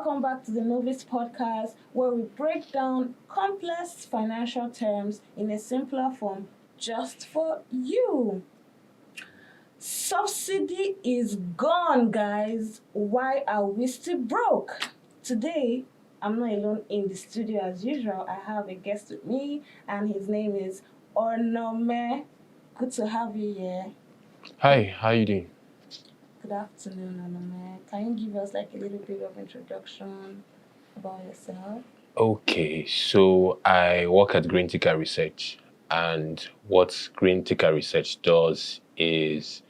welcome back to the Novice Podcast, where we break down complex financial terms in a simpler form just for you. Subsidy is gone, guys. Why are we still broke? Today, I'm not alone in the studio as usual. I have a guest with me, and his name is Onome. Good to have you here. Hi, how you doing? Good afternoon, Onome. Can you give us like a little bit of introduction about yourself? Okay, so I work at Green Ticker Research, and what Green Ticker Research does is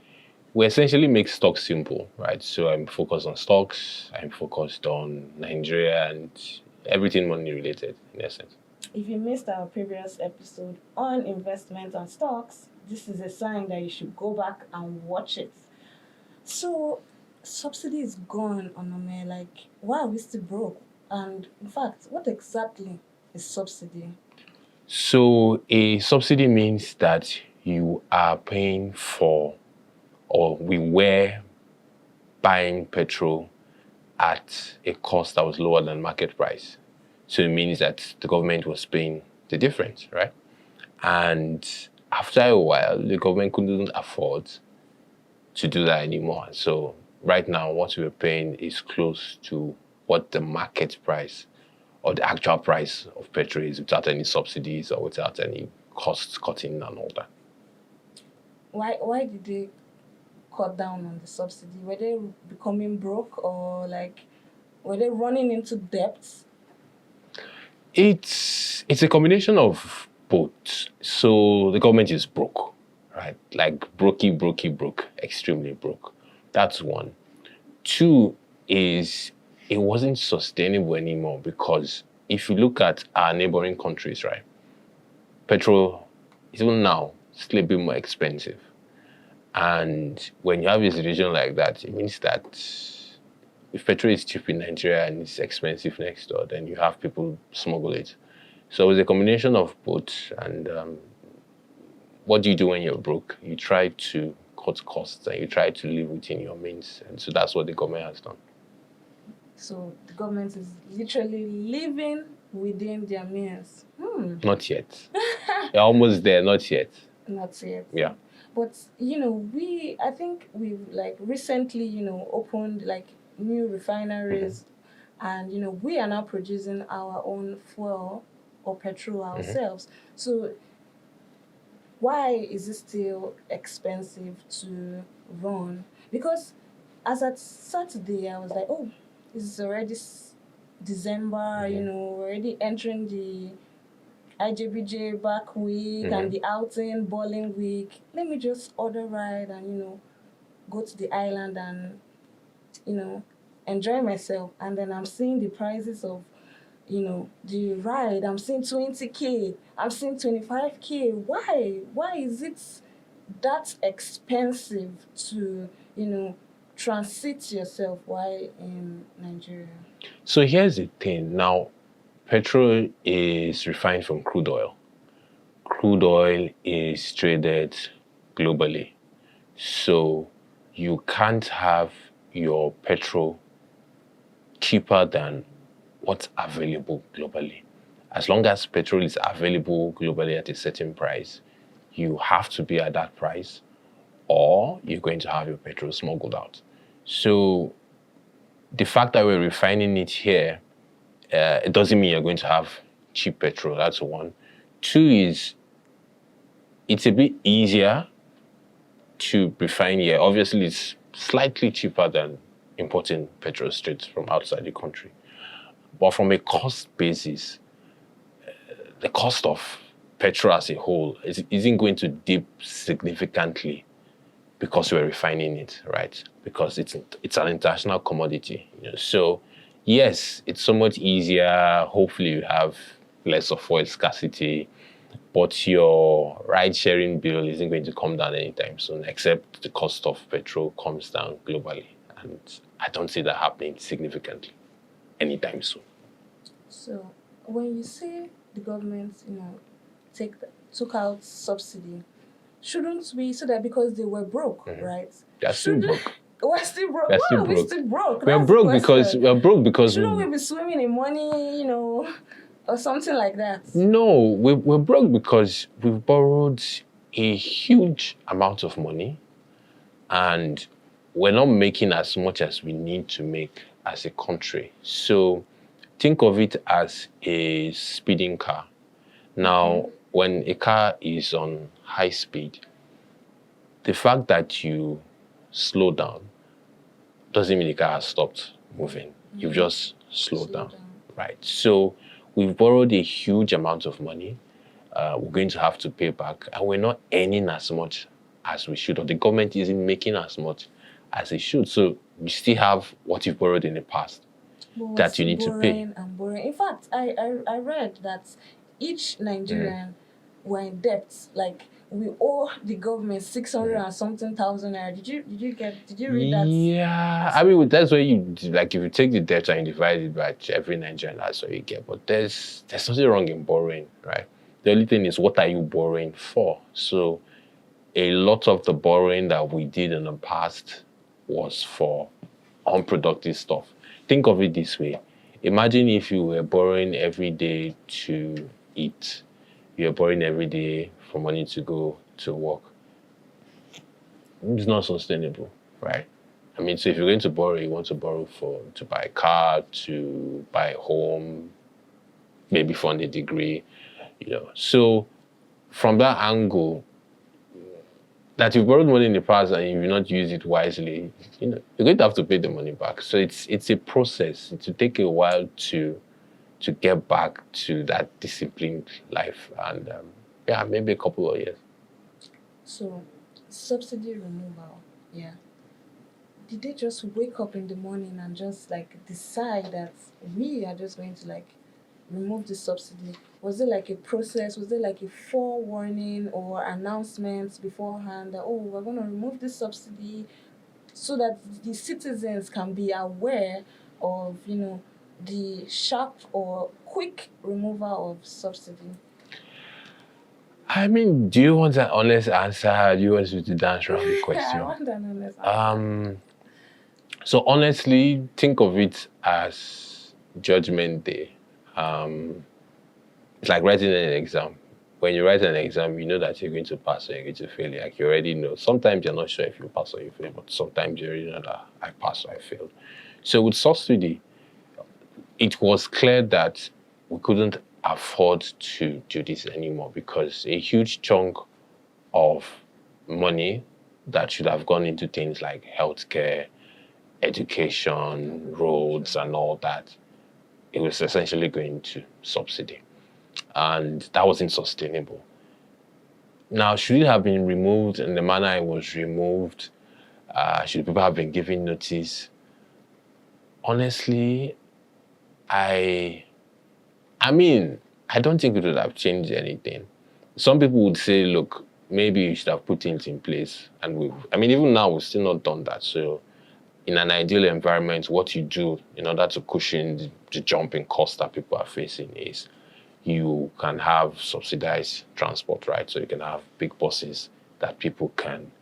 we essentially make stocks simple, right? So I'm focused on stocks, I'm focused on Nigeria and everything money related in essence. If you missed our previous episode on investment and stocks, this is a sign that you should go back and watch it. So, subsidy is gone, Onome. Like, why are we still broke? And in fact, what exactly is subsidy? So a subsidy means that you are paying for, or we were buying petrol at a cost that was lower than market price. So it means that the government was paying the difference, right? And after a while, the government couldn't afford to do that anymore. So right now, what we're paying is close to what the market price or the actual price of petrol is without any subsidies or without any cost cutting and all that. Why did they cut down on the subsidy? Were they becoming broke or like were they running into debts? It's a combination of both. So the government is broke, right? Like broke, extremely broke. That's one. Two is it wasn't sustainable anymore because if you look at our neighboring countries, right, petrol is even now still a bit more expensive. And when you have a situation like that, it means that if petrol is cheap in Nigeria and it's expensive next door, then you have people smuggle it. So it's a combination of both. And what do you do when you're broke? You try to cut costs and you try to live within your means. And so that's what the government has done. So the government is literally living within their means. Not yet. You're almost there, not yet. Not yet. Yeah. But I think we've like recently, opened like new refineries, and we are now producing our own fuel or petrol ourselves. So why is it still expensive to run? Because as at Saturday, I was like, oh, it's already December. We're already entering the IJBJ back week and the outing bowling week. Let me just order ride and go to the island and enjoy myself. And then I'm seeing the prices of the ride. I'm seeing 20K. I'm seeing 25K. Why is it that expensive to transit yourself while in Nigeria? So here's the thing. Now, petrol is refined from crude oil. Crude oil is traded globally. So you can't have your petrol cheaper than what's available globally. As long as petrol is available globally at a certain price, you have to be at that price or you're going to have your petrol smuggled out. So the fact that we're refining it here, it doesn't mean you're going to have cheap petrol. That's one. Two is it's a bit easier to refine here. Obviously, it's slightly cheaper than importing petrol straight from outside the country. But from a cost basis, the cost of petrol as a whole isn't going to dip significantly because we're refining it, right? Because it's an international commodity. So yes, it's somewhat easier. Hopefully you have less of oil scarcity, but your ride-sharing bill isn't going to come down anytime soon, except the cost of petrol comes down globally. And I don't see that happening significantly anytime soon. So when you say the government, took out subsidy, shouldn't we, so that because they were broke, right? They're still broke. We're still broke. We are Why still are we broke. still broke? That's the question. We are broke because Shouldn't we be swimming in money, or something like that? no, we're broke because we've borrowed a huge amount of money and we're not making as much as we need to make as a country. So think of it as a speeding car. Now, when a car is on high speed, the fact that you slow down doesn't mean the car has stopped moving. You've just slowed down, right? So we've borrowed a huge amount of money. We're going to have to pay back, and we're not earning as much as we should, or the government isn't making as much as it should. So you still have what you've borrowed in the past that you need to pay. And borrowing. In fact, I read that each Nigerian were in debt. Like we owe the government 600 and something thousand naira. Did you read that? Yeah, I mean that's where you like if you take the debt and you divide it by every Nigerian, that's what you get. But there's nothing wrong in borrowing, right? The only thing is what are you borrowing for? So a lot of the borrowing that we did in the past was for unproductive stuff. Think of it this way. Imagine if you were borrowing every day to eat. You're borrowing every day for money to go to work. It's not sustainable, right? I mean, so if you're going to borrow, you want to borrow to buy a car, to buy a home, maybe fund a degree, So from that angle, that you've borrowed money in the past and you've not used it wisely, you're going to have to pay the money back. So it's a process. It will take a while to get back to that disciplined life, and maybe a couple of years. So, subsidy removal, yeah. Did they just wake up in the morning and just like decide that we are just going to like remove the subsidy? Was it like a process? Was it like a forewarning or announcements beforehand that, oh, we're going to remove this subsidy so that the citizens can be aware of, the sharp or quick removal of subsidy? I mean, do you want an honest answer? Do you want to dance around the question? I want an honest answer. So honestly, think of it as Judgment Day. It's like writing an exam. When you write an exam, you know that you're going to pass or you're going to fail. Like you already know. Sometimes you're not sure if you pass or you fail, but sometimes you already know that I passed or I failed. So with subsidy, it was clear that we couldn't afford to do this anymore because a huge chunk of money that should have gone into things like healthcare, education, roads, and all that, it was essentially going to subsidy. And that wasn't sustainable. Now, should it have been removed in the manner it was removed? Should people have been given notice? Honestly, I mean, I don't think it would have changed anything. Some people would say, look, maybe you should have put things in place. And even now, we've still not done that. So in an ideal environment, what you do in order to cushion the jump in cost that people are facing is you can have subsidized transport, right? So you can have big buses that people can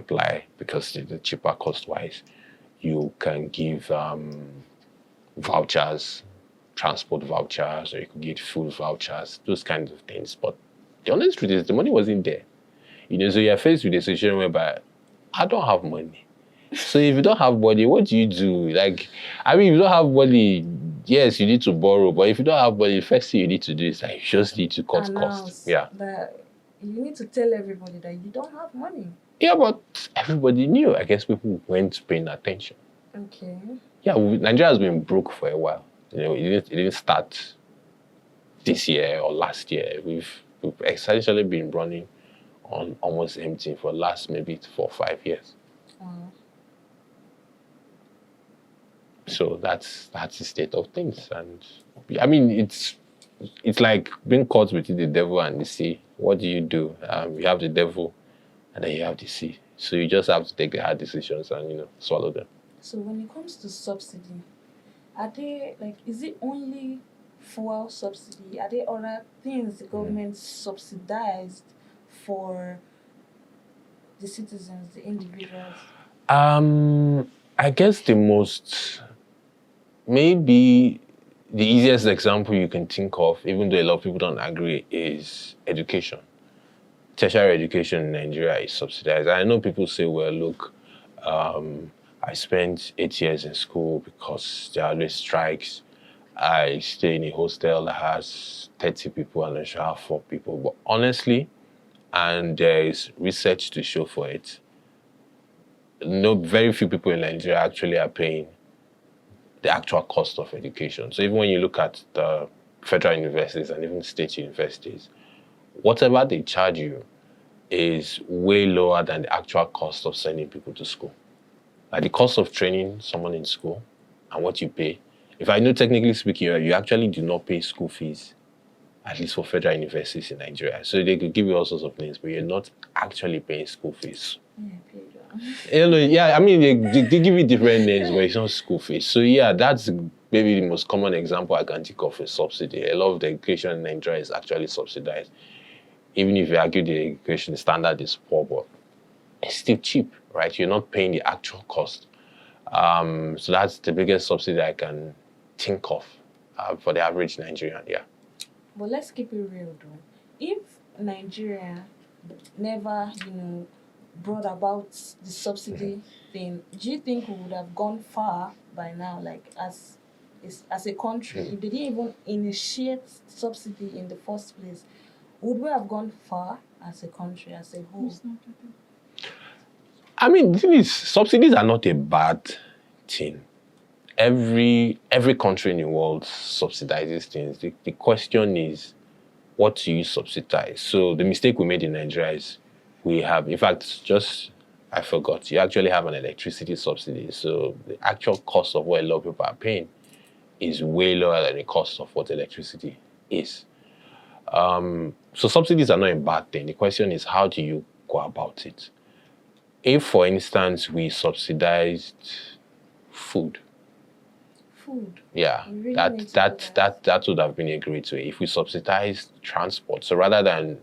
fly because they're cheaper cost-wise. You can give vouchers, transport vouchers, or you could get food vouchers, those kinds of things. But the honest truth is the money wasn't there. So you're faced with a situation whereby I don't have money. So if you don't have money, what do you do? If you don't have money, yes, you need to borrow. But if you don't have money, the first thing you need to do is you just need to cut costs. Yeah. That you need to tell everybody that you don't have money. Yeah, but everybody knew. I guess people weren't paying attention. Okay. Yeah, Nigeria has been broke for a while. It didn't start this year or last year. We've essentially been running on almost empty for the last maybe 4 or 5 years. So that's the state of things. And I mean, it's like being caught between the devil and the sea. What do? You have the devil and then you have the sea. So you just have to take the hard decisions and, swallow them. So when it comes to subsidy, is it only fuel subsidy? Are there other things the government subsidized for the citizens, the individuals? I guess maybe the easiest example you can think of, even though a lot of people don't agree, is education. Tertiary education in Nigeria is subsidized. I know people say, well, look, I spent 8 years in school because there are always strikes. I stay in a hostel that has 30 people and I should have 4 people. But honestly, and there is research to show for it, no, very few people in Nigeria actually are paying the actual cost of education. So even when you look at the federal universities and even state universities, whatever they charge you is way lower than the actual cost of sending people to school. Like the cost of training someone in school and what you pay. If I know, technically speaking, you actually do not pay school fees, at least for federal universities in Nigeria. So they could give you all sorts of things, but you're not actually paying school fees. Yeah, paid on. Yeah, I mean, they give you different names, but it's not school fees. So yeah, that's maybe the most common example I can think of is subsidy. A lot of the education in Nigeria is actually subsidized. Even if you argue the education standard is poor, but it's still cheap, right? You're not paying the actual cost. So that's the biggest subsidy I can think of for the average Nigerian, yeah. But let's keep it real though. If Nigeria never, brought about the subsidy thing, do you think we would have gone far by now, like as a country? If they didn't even initiate subsidy in the first place, would we have gone far as a country, as a whole? I mean, the thing is, subsidies are not a bad thing. Every country in the world subsidizes things. The question is, what do you subsidize? So the mistake we made in Nigeria is we have, in fact, I forgot, you actually have an electricity subsidy. So the actual cost of what a lot of people are paying is way lower than the cost of what electricity is. So subsidies are not a bad thing. The question is, how do you go about it? If, for instance, we subsidized food, yeah, We really that need to do that that that would have been a great way. If we subsidized transport, so rather than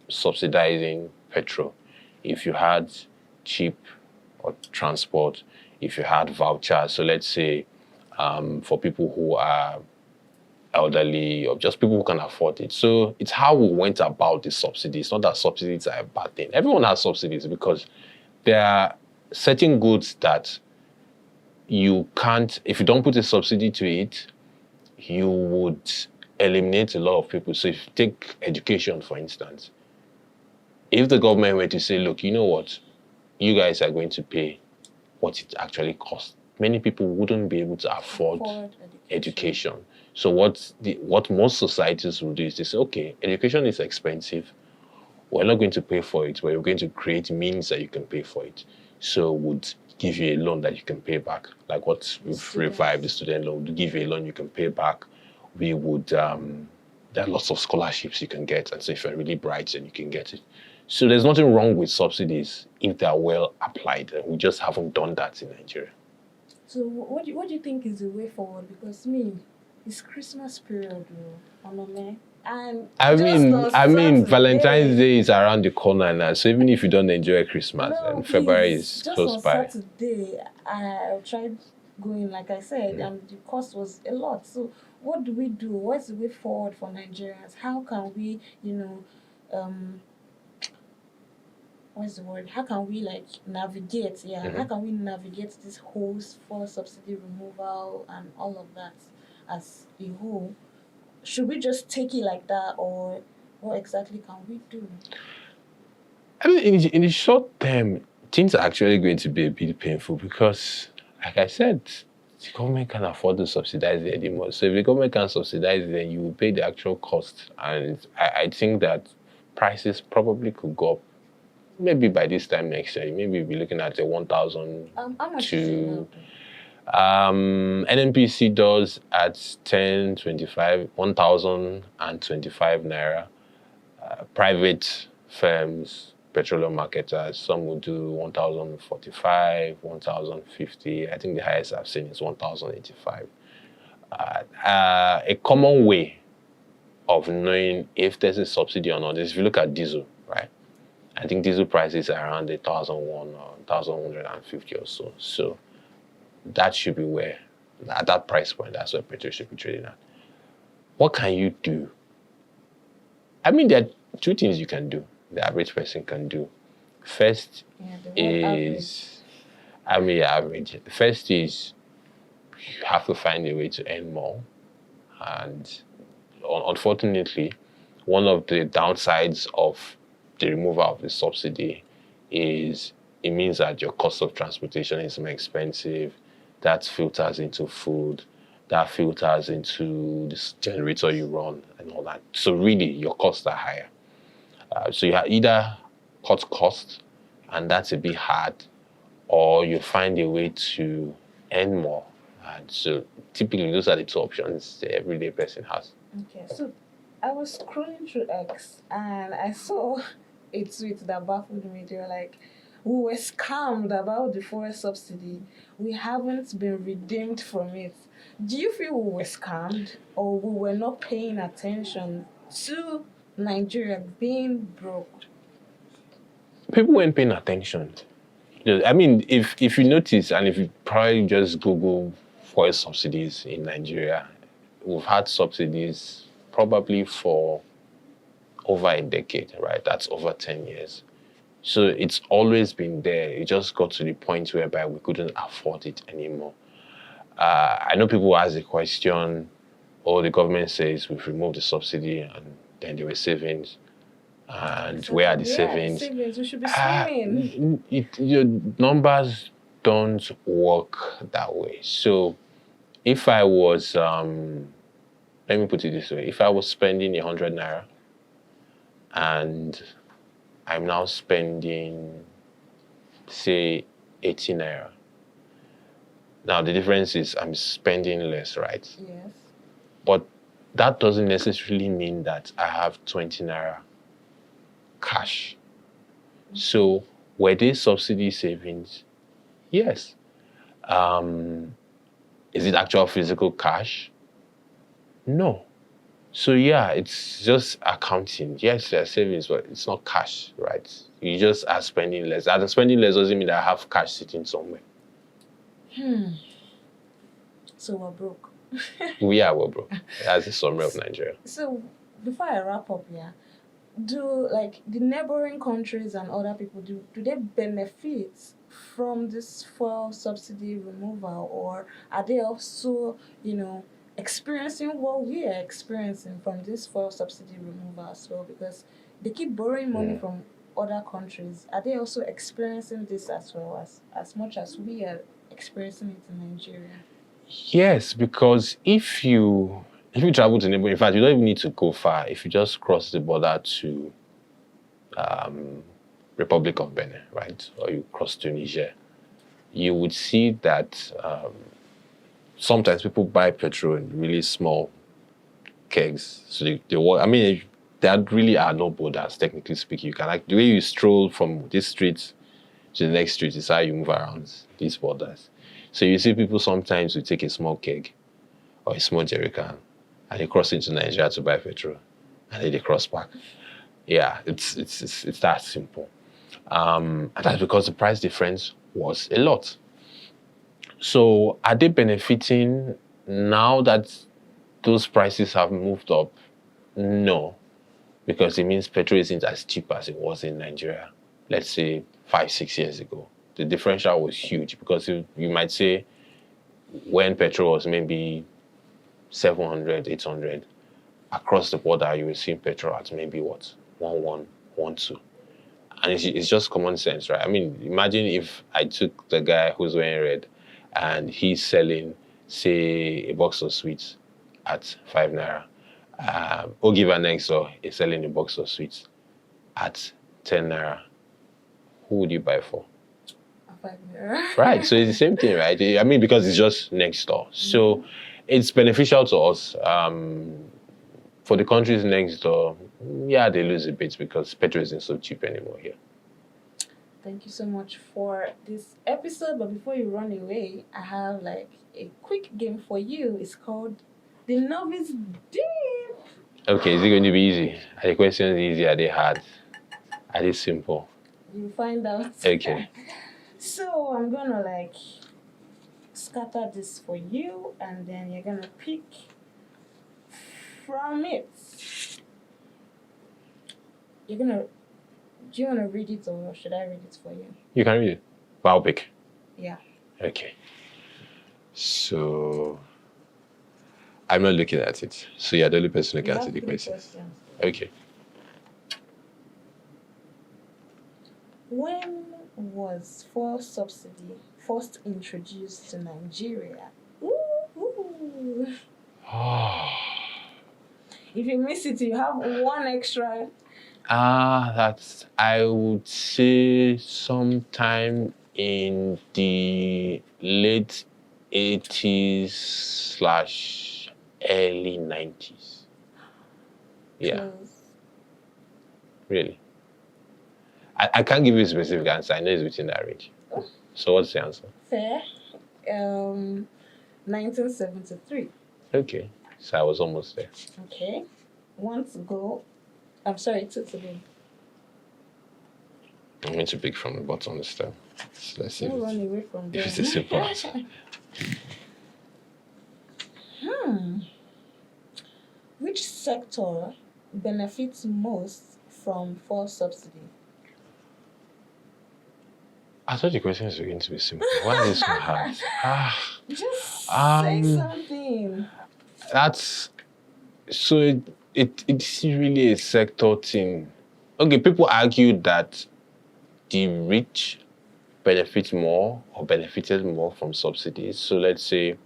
subsidizing petrol, if you had cheap or transport, if you had vouchers, so let's say for people who are elderly or just people who can afford it. So it's how we went about the subsidies. It's not that subsidies are a bad thing. Everyone has subsidies because there are certain goods that you can't, if you don't put a subsidy to it, you would eliminate a lot of people. So if you take education, for instance, if the government were to say, look, you know what, you guys are going to pay what it actually costs, many people wouldn't be able to afford education. So what most societies will do is they say, okay, education is expensive. We're not going to pay for it, but we're going to create means that you can pay for it. So would give you a loan that you can pay back, like what we've revived the student loan. Would give you a loan you can pay back. We would there are lots of scholarships you can get, and so if you're really bright, then you can get it. So there's nothing wrong with subsidies if they are well applied. We just haven't done that in Nigeria. So what do you think is the way forward? Because it's Christmas period, and I mean, Valentine's Day Day is around the corner now. So even if you don't enjoy Christmas, no, and please, February is just close on by. Saturday, I tried going, like I said, and the cost was a lot. So what do we do? What's the way forward for Nigerians? How can we, what's the word? How can we navigate? Yeah, how can we navigate this whole for subsidy removal and all of that as a whole? Should we just take it like that, or what exactly can we do? I mean, in the short term, things are actually going to be a bit painful because, like I said, the government can't afford to subsidize it anymore. So if the government can't subsidize it, then you will pay the actual cost. And I think that prices probably could go up. Maybe by this time next year, maybe we'll be looking at a 1,000 How much to... is it now? NNPC does at 1025, 1,025 naira. Private firms, petroleum marketers, some will do 1,045, 1,050. I think the highest I've seen is 1,085. A common way of knowing if there's a subsidy or not is if you look at diesel, right? I think diesel prices are around 1,001 or 1,150 or so. So that should be where, at that price point, that's where petrol should be trading at. What can you do? I mean, there are two things you can do, the average person can do. First Yeah, the word average. is, I mean, average. First is you have to find a way to earn more. And unfortunately, one of the downsides of the removal of the subsidy is it means that your cost of transportation is more expensive. That filters into food, that filters into this generator you run and all that. So really, your costs are higher. So you either cut costs, and that's a bit hard, or you find a way to earn more. And so typically, those are the two options the everyday person has. Okay, so I was scrolling through X and I saw a tweet that baffled me. They were like, we were scammed about the fuel subsidy. We haven't been redeemed from it. Do you feel we were scammed or we were not paying attention to Nigeria being broke? People weren't paying attention. I mean, if you notice, and if you probably just Google fuel subsidies in Nigeria, we've had subsidies probably for over a decade, right? That's over 10 years. So it's always been there. It just got to the point whereby we couldn't afford it anymore. I know people ask the question, oh, the government says we've removed the subsidy and then there were savings. And So where are the yeah, savings? savings, we should be swimming. Your numbers don't work that way. So if I was, let me put it this way, if I was spending 100 naira and I'm now spending, say, 80 naira. Now the difference is I'm spending less, right? Yes. But that doesn't necessarily mean that I have 20 naira cash. So were they subsidy savings? Yes. Is it actual physical cash? No. So yeah, it's just accounting. Yes, there are savings, but it's not cash, right? You just are spending less. And spending less doesn't mean that I have cash sitting somewhere. So we're broke. We're broke. That's the summary of Nigeria. So before I wrap up, yeah, do like the neighboring countries and other people do they benefit from this fuel subsidy removal, or are they also experiencing what we are experiencing from this fuel subsidy removal as well? Because they keep borrowing money from other countries. Are they also experiencing this as well as much as we are experiencing it in Nigeria? Yes, because if you travel to neighbor, in fact, you don't even need to go far. If you just cross the border to Republic of Benin, right, or you cross to Niger, you would see that sometimes people buy petrol in really small kegs. So they walk. I mean, there really are no borders, technically speaking. You can the way you stroll from this street to the next street is how you move around these borders. So you see people sometimes who take a small keg or a small jerry can and they cross into Nigeria to buy petrol and then they cross back. Yeah, it's that simple. And that's because the price difference was a lot. So are they benefiting now that those prices have moved up? No, because it means petrol isn't as cheap as it was in Nigeria, let's say 5-6 years ago. The differential was huge because you might say when petrol was maybe 700, 800, across the border you were seeing petrol at maybe what, 11, 12. And it's just common sense, right? I mean, imagine if I took the guy who's wearing red and he's selling, say, a box of sweets at 5 naira. Ogiva next door is selling a box of sweets at 10 naira. Who would you buy for? Right, so it's the same thing, right? I mean, because it's just next door. So it's beneficial to us. For the countries next door, yeah, they lose a bit because petrol isn't so cheap anymore here. Thank you so much for this episode. But before you run away, I have like a quick game for you. It's called The Novice Deep. Okay, is it going to be easy? Are the questions easy? Are they hard? Are they simple? You find out. Okay. So I'm gonna like scatter this for you, and then you're gonna pick from it. You're gonna. Do you wanna read it or should I read it for you? You can read it. But I'll pick. Yeah. Okay. So I'm not looking at it. So you're the only person who You can have see the three question. questions. Okay. When was fuel subsidy first introduced to Nigeria? Ooh. If you miss it, you have one extra. That's, I would say, sometime in the late 80s slash early 90s. Yeah, Close. really. I can't give you a specific answer. I know it's within that range. So what's the answer? Fair. 1973. Okay. So I was almost there. Okay. One to go. I'm sorry, two to go. I'm going to pick from the bottom this time. So let's see Don't run away from if them. it's a simple answer. Which sector benefits most from fuel subsidy? I thought the questions were going to be simple. Why is it so hard? Just say something. That's so it's really a sector thing. Okay, people argue that the rich benefit more or benefited more from subsidies. So let's say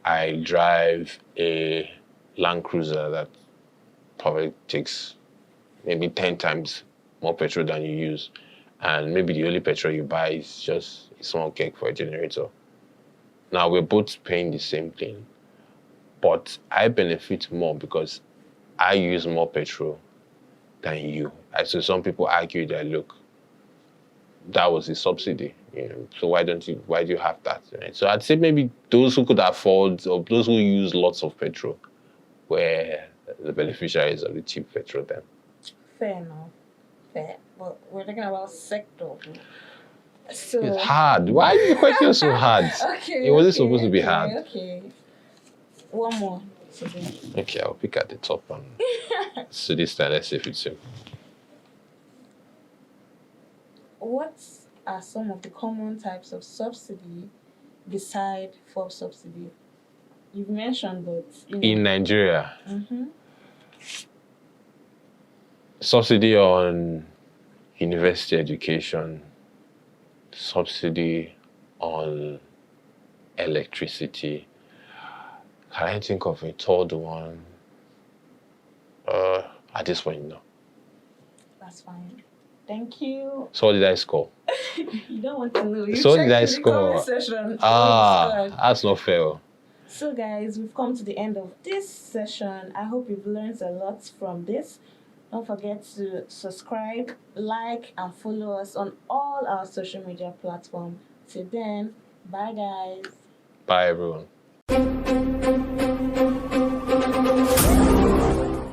I drive a Land Cruiser that probably takes maybe 10 times more petrol than you use. And maybe the only petrol you buy is just a small keg for a generator. Now we're both paying the same thing, but I benefit more because I use more petrol than you. And so some people argue that, look, that was a subsidy, so why do you have that? Right? So I'd say maybe those who could afford or those who use lots of petrol were the beneficiaries of the cheap petrol then. Fair enough. Fair. But we're talking about sector. So It's hard. Why are the questions so hard? Okay. It wasn't supposed to be hard. Okay. One more. Okay, I'll pick at the top one. So this time, let's see if it's simple. What are some of the common types of subsidy beside fuel subsidy? You've mentioned, but In Nigeria, Mm-hmm. subsidy on university education, subsidy on electricity. Can I think of a third one? At this point, no. That's fine. Thank you. So what did I score? You don't want to know. You So what check did I in the score? comment section. That's not fair. So guys, we've come to the end of this session. I hope you've learned a lot from this. Don't forget to subscribe, like, and follow us on all our social media platforms. Till then, bye guys. Bye everyone.